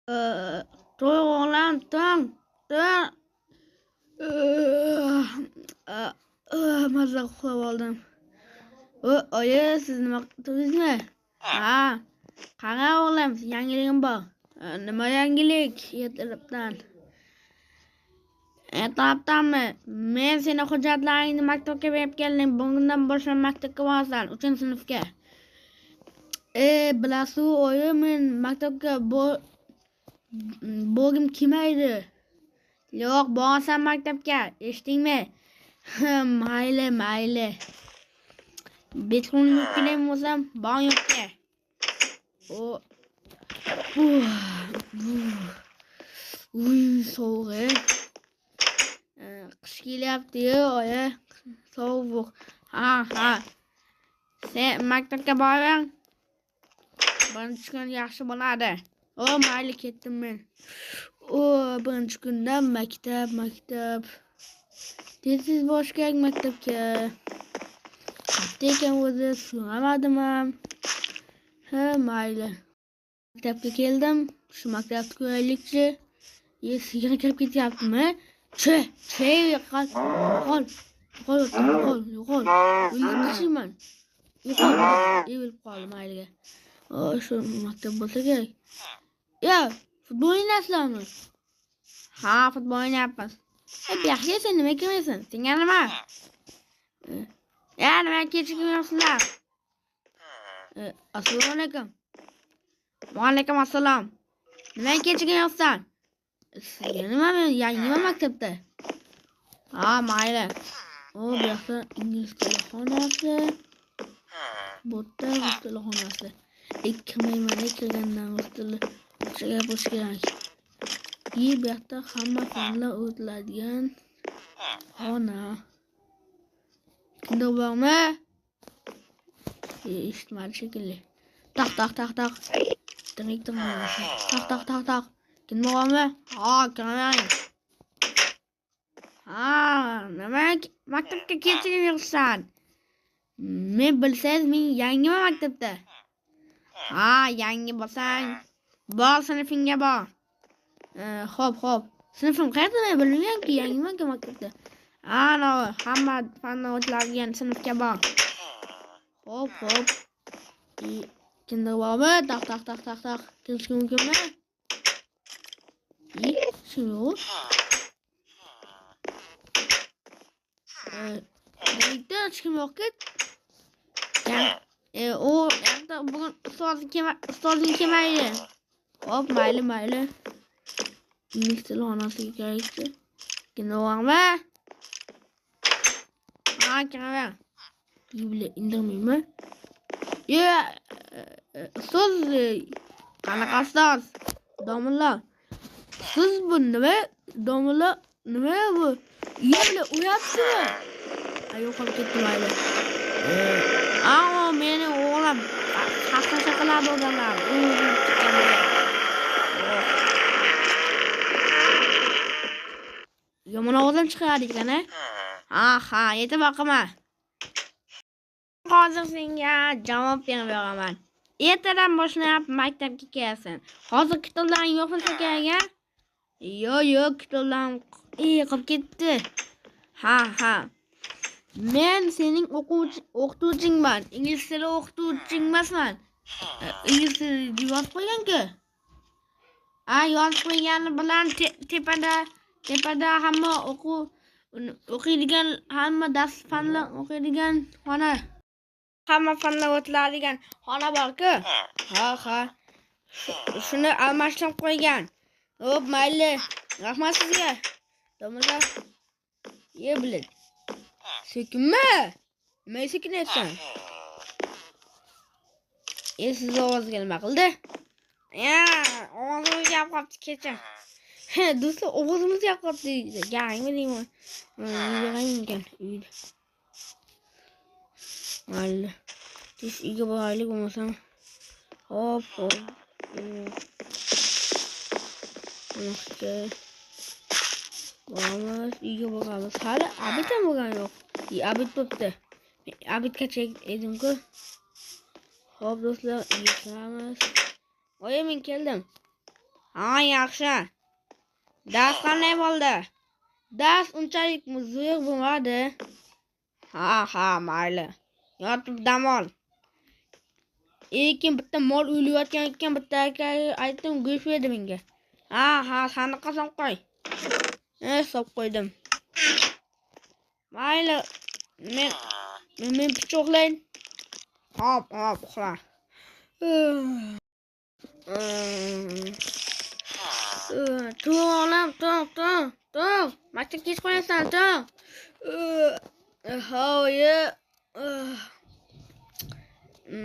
To'y o'g'lim, to'ng, to'ng. Mazza uxlab oldim. Oyi, siz nima qildingizmi? Ha, qara o'g'lim, yangiligim bor. Nima yangilik? Ertalabdan. Ertalabdanmi? Men seni hujjatlaringni maktabga berib keldim. Bugundan boshlab maktabga borasan, 3-sinfga. Bilasiz, oyi, men maktabga borgim kelmaydi. Yo'q, borasan maktabga, eshitdingmi? Mayli. Betxonga kelgan bo'lsam, bor yo'qqa. Sovuq. Qish kelyapti-yu, oyi. Sovuq. Ha. Sen maktabga boring. Birinchi kun yaxshi bo'ladi. Mayli, ketdim men. Birinchi kundan maktab. Tez borish kerak maktabga. Qayerda ekan o'zi, so'ramadim ham. Mayli. Maktabga keldim. Shu maktabni ko'raylikchi. Sigir kirib ketyaptimi? Yo'qol. O'ldirishman. Yo'qol. Bilib qoldim mayliga. Shu maktab bo'lsa kerak. Futbol o'ynasizlarmi? Ha, futbol o'ynayapmiz. Yaxshi, sen nima kelmaysan? Senga nima? Nima kechikmayapsizlar? Assalomu alaykum. Va alaykum assalom. Nima kechikmayapsan? Senga nima? Yangiman maktabda. Ha, mayli. Bu yoqda ingliz tili xonasi. Bu yerda rus tili xonasi. Ikki maymana kirgandan rus tili bo'lishi kerak. Bu yoqda hamma fanlar o'tiladigan xona. Kimda bormi? Eshitmadi shekilli. Taq. Direktor xonasi. Taq. Kimda bormi? Ha, kiravering. Nima maktabga kechikib yuribsan? Men bilsangiz, men yangiman maktabda. Ha, yangi bo'lsang, bor sinfingga bor. Xo'p. Sinfim qayerda, men bilmayman-ku, yangiman-ku maktabda. Hamma fanlar o'tiladigan sinfga bor. Xo'p. Kimda bormi? Taq. Kirishga mumkinmi? Yo'q. Birlikda hech kim yo'q-ku. Bugun ustozing kelmaydi. Xo'p, mayli. Ingliz tili xonasiga kerakchi. Kimda bormi? Ha, kiraver. Bibli indirmaymi? Ustoz, qanaqa ustoz? Domla. Siz bu nima? Domla, nima bu? Uyabli, uyapsizmi? Yo'qolib ketdi mayli. Meni o'g'lim qahqasha qiladi odamlar. Yomon ovozim chiqadi ekan-a? Ha, yetib boqima. Hozir senga javob berib beraman. Ertadan boshlab maktabga kelasan. Hozir kitoblaring yo'qolsa kerak-a? Yo'q, kitoblarim qolib ketdi. Ha. Men sening o'qituvchingman. Ingliz tili o'qituvching emasman. Ingliz tili yozib qo'ygan-ku. Yozib qo'ygani bilan tepada hamma o'qiydigan, hamma dars fanlar o'qiydigan xona. Hamma fanlar o'tiladigan xona bor-ku. Ha. Shuni almashtirib qo'ygan. Xo'p, mayli. Rahmat sizga. Domla. Biladi. Sekinmi? Nima sekinyapsan? Siz ovozga nima qildi? Ovozimiz gap qopti, kechir. Do'stlar, ovozimiz gap qopti. Gangmi deyman. Yig'aymikan uyda. Mayli. Tez uyga boraylik bo'lmasam. Hop. Boramiz, uyga boramiz. Hali abid ham bo'lgani yo'q. Abid bo'pti. Abidgacha edim-ku. Hop do'stlar, uyga kiramiz. Men keldim. Ha, yaxshi. Dars qanday bo'ldi? Dars unchalik zo'r bo'lmadi. Ha, mayli. Yotib dam ol. Lekin bitta mol o'layotgan ekan, bitta akaga aytdim, go'sht berdi menga. Ha, sandiqqa solib qo'y. Solib qo'ydim. Mayli. Men pichoqlayn. Hop, uxla. Tur olam, tur. Maktab kech qo'yasan, tur. Hoye.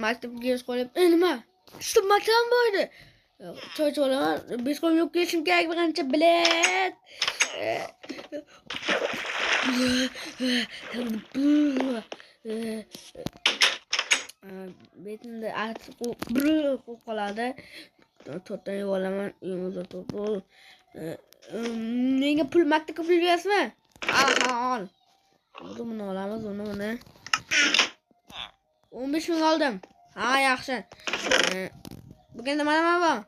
Maktabga kech qo'yib, nima? Shu maktab bordi. Choy olaman. Biz qo'yib yo'q kelishim kerak birinchi bilet. Betimda achib qoladi. To'rtdan olaman. Menga pul maktabga pul berasizmi? Ha, ol. Buni olamiz, uni. 15 ming oldim. Ha, yaxshi. Bugun nima bor?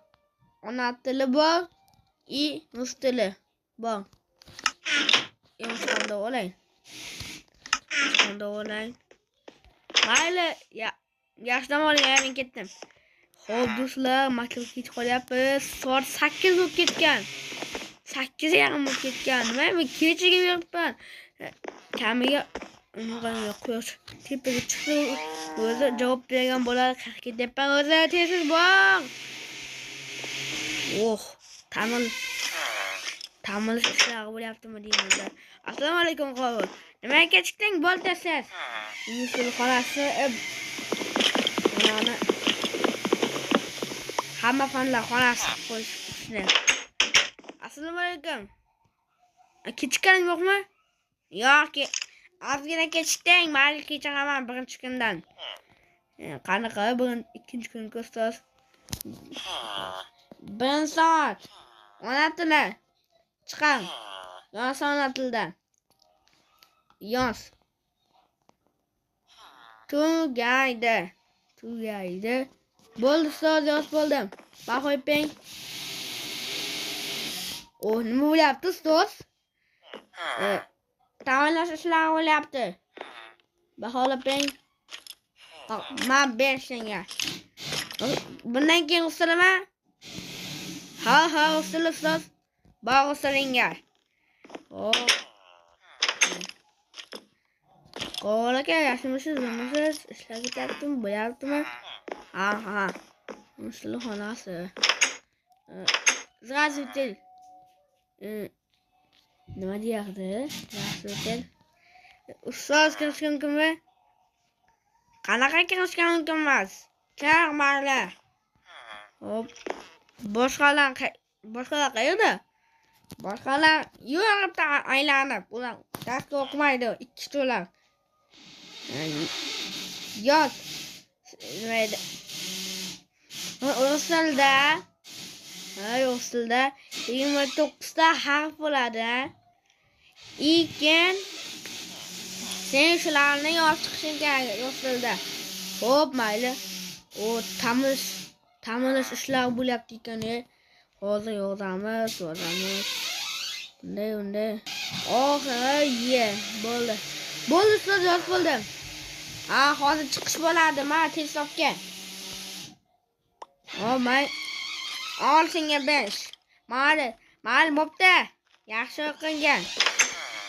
Ona tili bor, rus tili bor. Yo'qda olay. Mayli, yaxshi oling, men ketdim. Xo'p, do'stlar, maktabga kech qolyapmiz. Soat 8 bo'lib ketgan. 8:30 bo'lib ketgan. Nima men kechaga yuribman. Kamiga quyosh tepaga chiqdi. O'zi javob bergan bo'ladi. Qayerga ketyapman o'zi? Tez bor. Ta'mirlash ishlari bo'lyaptimi deyman. Assalomu alaykum qovun. Nimaga kechikding? Bo'ltasiz. Musul xolasi mana hamma fanlar xolasi qo'yishdi. Assalomu alaykum. Kechikkaning yo'qmi? Yo'q, ozgina kechikding. Mayli, kechiraman birinchi kundan. Qanaqa ikkinchi kun ustoz? 1 soat. Ona tili. Chiqar. Yoz ona tilidan. Yoz. Tugaydi. Bo'ldi ustoz, yoz bo'ldim. Bahoy peng. Nima bo'lyapti ustoz? Ta'mirlash ishlari bo'lyapti. Bahola peng. Men berishingga. Bundan keyin ustalaman. Ha, ustala ustoz. Bog' ustalinga. Hop. Qo'l aka, yaxshimisiz? Ishlar ketyaptimi? Bo'lyaptimi? Ha. Ustala xonasi. Здравствуйте. Nima deyapti? Здравствуйте. Ustoz kirishga mumkinmi? Qanaqa kirishga mumkin emas? Kir, mayli. Hop. Boshqalar qayerda? Boshqalar yuribdi aylanib. Ular darsga o'qimaydi, ikkito'lar. Yoz. Nima edi? Rus tilida. Rus tilida 29 ta harf bo'ladi. Lekin sen shularni yozib chiqishing kerak rus tilida. Xo'p, mayli. Ta'mirlash ishlari bo'lyapti ekan. Hozir yozamiz. Bunday. Bo'ldi. Bo'ldi, ustoz, yozib bo'ldim. Hozir chiqish bo'ladi. Mana tezroqqa. Ol senga 5. Mayli, bo'pti. Yaxshi o'qigan.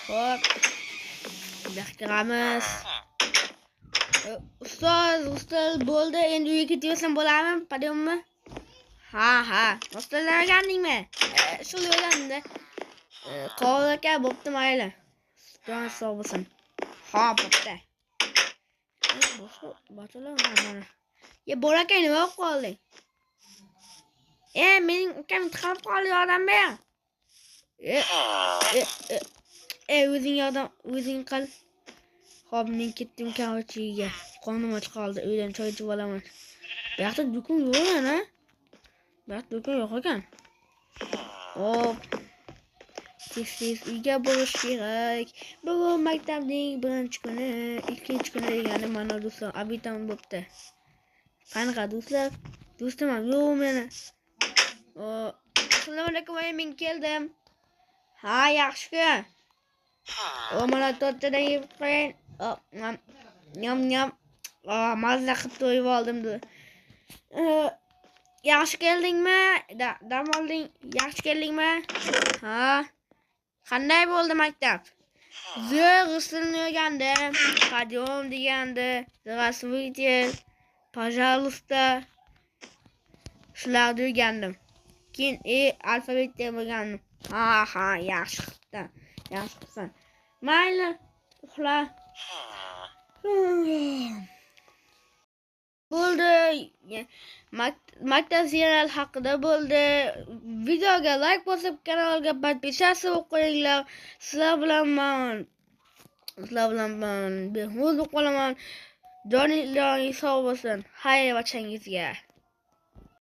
Xo'p. Kiramiz. Ustoz bo'ldi. Endi uyga ketaversam bo'ladimi? Padammi? Ha. Ustalaganingmi? Shu yo'landa. Qo'l aka, bo'pti, mayli. Jon sog' bo'lsin. Ha, bo'pti. Boshqalar mana. Bor aka, nima bo'lib qolding? Mening ukam intihol qildi, yordam ber. O'zing qil. Xo'p, men ketdim kavachiga. Qonim och qoldi. Uydan choy ichib olaman. Bu yoqda do'kon yo'q-a? Bu yoqda do'kon yo'q ekan. Hop. Tez uyga borish kerak. Bugun maktabning birinchi kuni, ikkinchi kuni degani mana do'stlar, abitam bo'pti. Qanaqa do'stlar? Do'stim ham yo'q meni. Assalomu alaykum, men keldim. Ha, yaxshi-ku. Mana to'rttadan yeb qo'ying. Nyam. Mazza qilib to'yib oldim. Yaxshi keldingmi? Dam olding. Yaxshi keldingmi? Ha. Qanday bo'ldi maktab? Zo'r usulni o'rgandim. Qadom degandi. Здравствуйте. Пожалуйста. Shularni o'rgandim. Keyin alfabetni o'rgandim. Ha, yaxshi qilibsan. Mayli, uxla. Bo'ldi. Maktab serial haqida bo'ldi. Videoga like bosib, kanalga podpisatsiya qo'yinglar. Sizlar bilan behuz qolaman. Joningiz sog' bo'lsin. Xayr barchangizga.